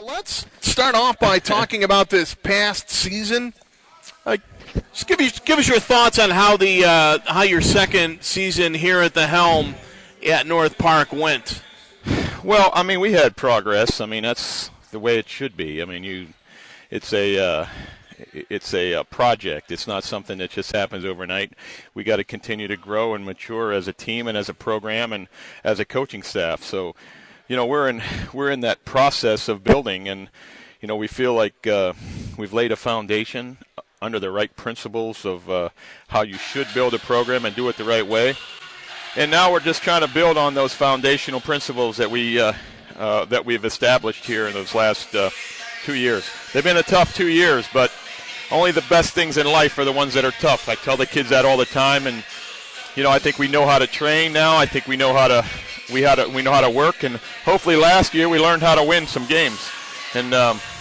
Let's start off by talking about this past season. Just give us your thoughts on how your second season here at the helm at North Park went. Well, I mean, we had progress. I mean, that's the way it should be. I mean, it's a project. It's not something that just happens overnight. We got to continue to grow and mature as a team and as a program and as a coaching staff. So, we're in that process of building, and we feel like we've laid a foundation under the right principles of how you should build a program and do it the right way. And now we're just trying to build on those foundational principles that we've established here in those last 2 years. They've been a tough 2 years, but only the best things in life are the ones that are tough. I tell the kids that all the time, and I think we know how to train now. I think we know how to work, and hopefully last year we learned how to win some games. And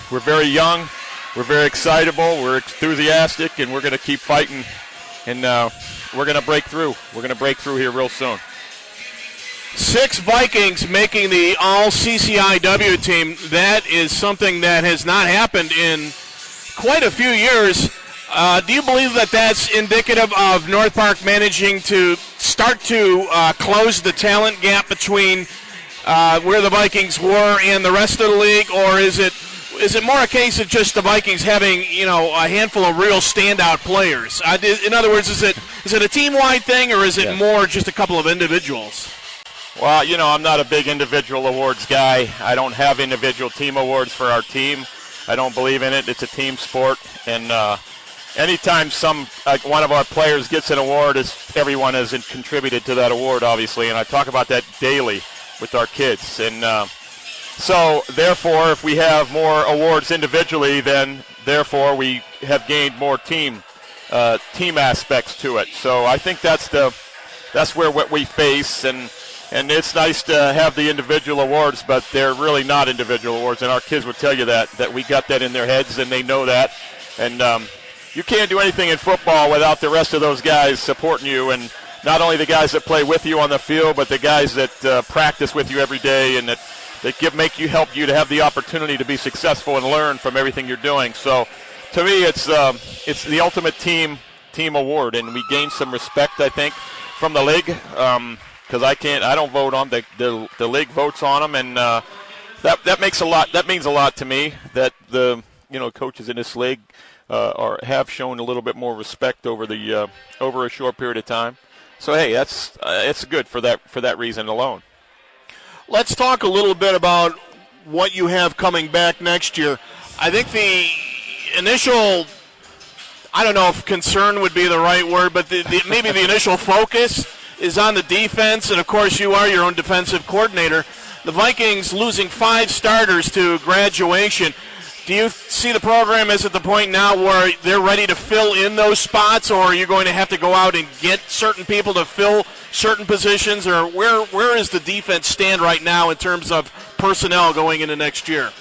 we're very young, we're very excitable, we're enthusiastic, and we're going to keep fighting, and we're going to break through. We're going to break through here real soon. 6 Vikings making the all-CCIW team. That is something that has not happened in quite a few years. Do you believe that that's indicative of North Park managing to start to close the talent gap between where the Vikings were and the rest of the league, or is it more a case of just the Vikings having a handful of real standout players? In other words, is it a team-wide thing, or is it more just a couple of individuals? Well, I'm not a big individual awards guy. I don't have individual team awards for our team. I don't believe in it. It's a team sport, and anytime one of our players gets an award, everyone has contributed to that award, obviously, and I talk about that daily with our kids. And so, therefore, if we have more awards individually, then therefore we have gained more team aspects to it. So I think that's what we face, and it's nice to have the individual awards, but they're really not individual awards, and our kids would tell you that we got that in their heads, and they know that. And you can't do anything in football without the rest of those guys supporting you, and not only the guys that play with you on the field, but the guys that practice with you every day and that help you to have the opportunity to be successful and learn from everything you're doing. So to me, it's the ultimate team award, and we gained some respect, I think, from the league. Because I don't vote on the league votes on them, and that makes a lot. That means a lot to me that the coaches in this league have shown a little bit more respect over a short period of time. So hey, it's good for that reason alone. Let's talk a little bit about what you have coming back next year. I think the initial, I don't know if concern would be the right word, but maybe the initial focus is on the defense, and of course you are your own defensive coordinator. The Vikings losing 5 starters to graduation. Do you see the program as at the point now where they're ready to fill in those spots, or are you going to have to go out and get certain people to fill certain positions, or where is the defense stand right now in terms of personnel going into next year?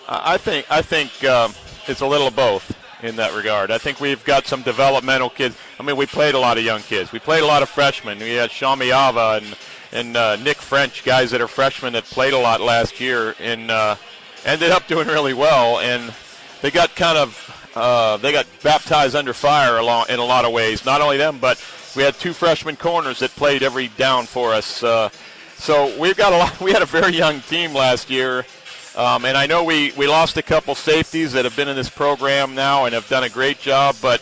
I think it's a little of both in that regard. I think we've got some developmental kids. I mean, we played a lot of young kids. We played a lot of freshmen. We had Sean Miava and Nick French, guys that are freshmen that played a lot last year and ended up doing really well. And they got they got baptized under fire in a lot of ways. Not only them, but we had 2 freshman corners that played every down for us. So we've got a lot. We had a very young team last year. And I know we lost a couple safeties that have been in this program now and have done a great job, but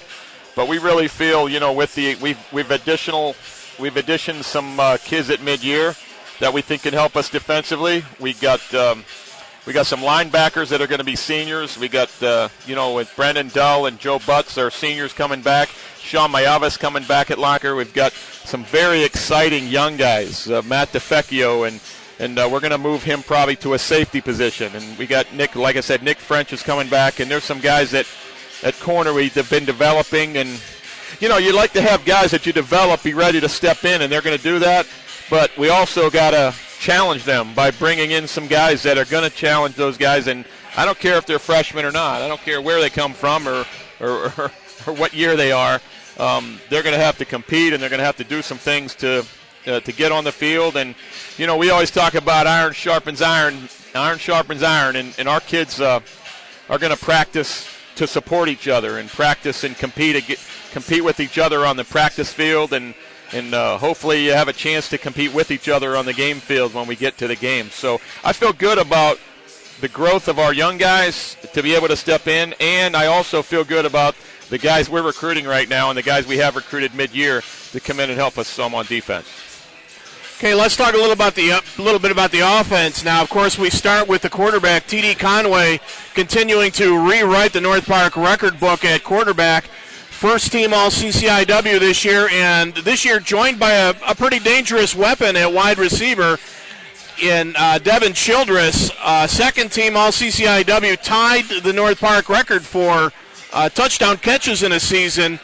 we really feel, with we've additioned some kids at mid-year that we think can help us defensively. We got some linebackers that are going to be seniors. We got with Brendan Dull and Joe Butts, our seniors coming back. Sean Mayavas coming back at locker. We've got some very exciting young guys, Matt DeFecchio and we're going to move him probably to a safety position. And we got Nick, like I said, Nick French is coming back, and there's some guys that at corner we've been developing. And, you'd like to have guys that you develop be ready to step in, and they're going to do that. But we also got to challenge them by bringing in some guys that are going to challenge those guys. And I don't care if they're freshmen or not. I don't care where they come from or what year they are. They're going to have to compete, and they're going to have to do some things to to get on the field. And, we always talk about iron sharpens iron, and our kids are going to practice to support each other and practice and compete with each other on the practice field, and hopefully have a chance to compete with each other on the game field when we get to the game. So I feel good about the growth of our young guys to be able to step in, and I also feel good about the guys we're recruiting right now and the guys we have recruited mid-year to come in and help us some on defense. Okay, let's talk a little bit about the offense. Now, of course, we start with the quarterback, T.D. Conway, continuing to rewrite the North Park record book at quarterback. First team All-CCIW this year, and this year joined by a pretty dangerous weapon at wide receiver in Devin Childress. Second team All-CCIW, tied the North Park record for touchdown catches in a season.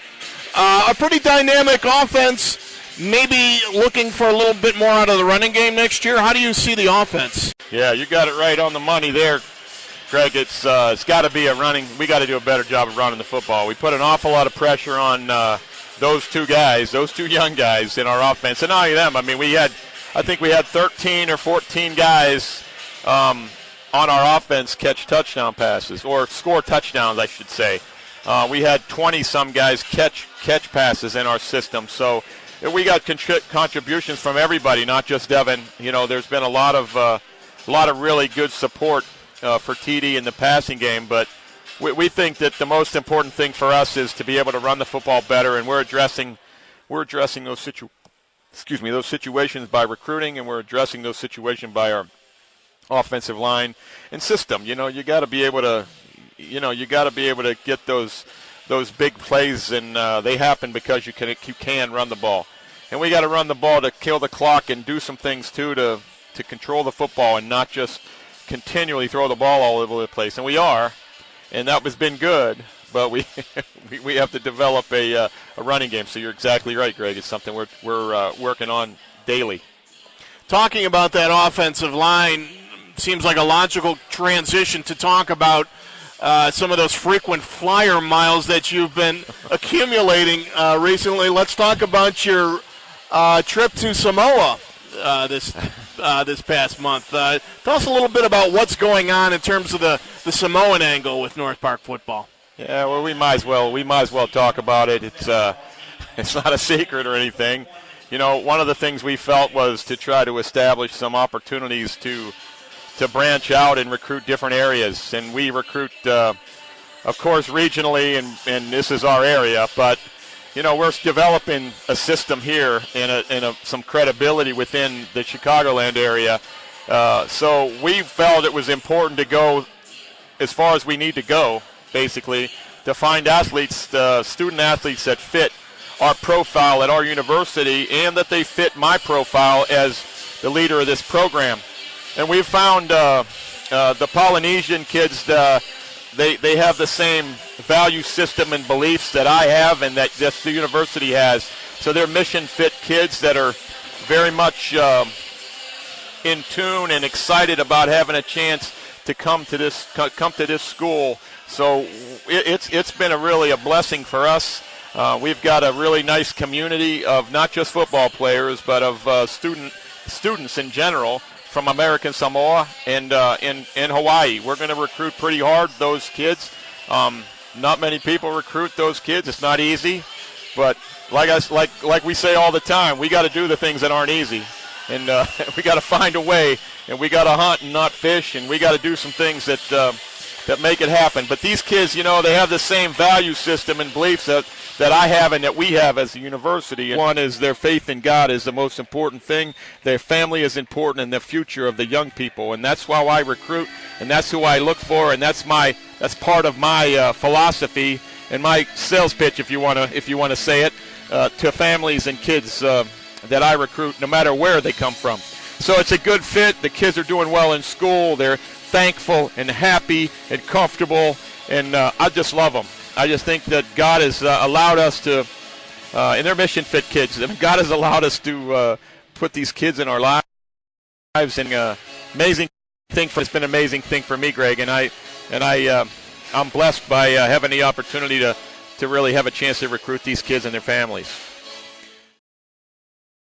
A pretty dynamic offense, maybe looking for a little bit more out of the running game next year. How do you see the offense? Yeah, you got it right on the money there, Greg. It's got to be we got to do a better job of running the football. We put an awful lot of pressure on those two young guys in our offense. And not only them, I mean, I think we had 13 or 14 guys on our offense catch touchdown passes, or score touchdowns, I should say. We had 20-some guys catch passes in our system. So we got contributions from everybody, not just Devin. There's been a lot of really good support for TD in the passing game, but we think that the most important thing for us is to be able to run the football better, and we're addressing those situations by recruiting, and we're addressing those situations by our offensive line and system. You got to be able to get those big plays, and they happen because you can run the ball. And we got to run the ball to kill the clock and do some things too to control the football and not just continually throw the ball all over the place. And we are, and that has been good, but we have to develop a running game. So you're exactly right, Greg. It's something we're working on daily. Talking about that offensive line seems like a logical transition to talk about some of those frequent flyer miles that you've been accumulating recently. Let's talk about your trip to Samoa this past month. Tell us a little bit about what's going on in terms of the Samoan angle with North Park football. Yeah, well, we might as well talk about it. It's not a secret or anything. One of the things we felt was to try to establish some opportunities to branch out and recruit different areas. And we recruit, of course, regionally, and this is our area. But, we're developing a system here and some credibility within the Chicagoland area. So we felt it was important to go as far as we need to go, basically, to find student athletes that fit our profile at our university and that they fit my profile as the leader of this program. And we've found the Polynesian kids, they have the same value system and beliefs that I have and that just the university has. So they're mission-fit kids that are very much in tune and excited about having a chance to come to this school. So it's been really a blessing for us. We've got a really nice community of not just football players, but of students in general from American Samoa and in Hawaii. We're going to recruit pretty hard those kids. Not many people recruit those kids. It's not easy, but like we say all the time, we got to do the things that aren't easy, and we got to find a way, and we got to hunt and not fish, and we got to do some things that make it happen. But these kids, they have the same value system and beliefs that I have and that we have as a university. One is their faith in God is the most important thing. Their family is important, and the future of the young people. And that's why I recruit, and that's who I look for, and that's part of my philosophy and my sales pitch, if you want to say it, to families and kids that I recruit, no matter where they come from. So it's a good fit. The kids are doing well in school. They're thankful and happy and comfortable, and I just love them. I just think that God has allowed us to, and they're mission fit kids, God has allowed us to put these kids in our lives, and amazing thing. It's been an amazing thing for me, Greg, and I'm blessed by having the opportunity to really have a chance to recruit these kids and their families.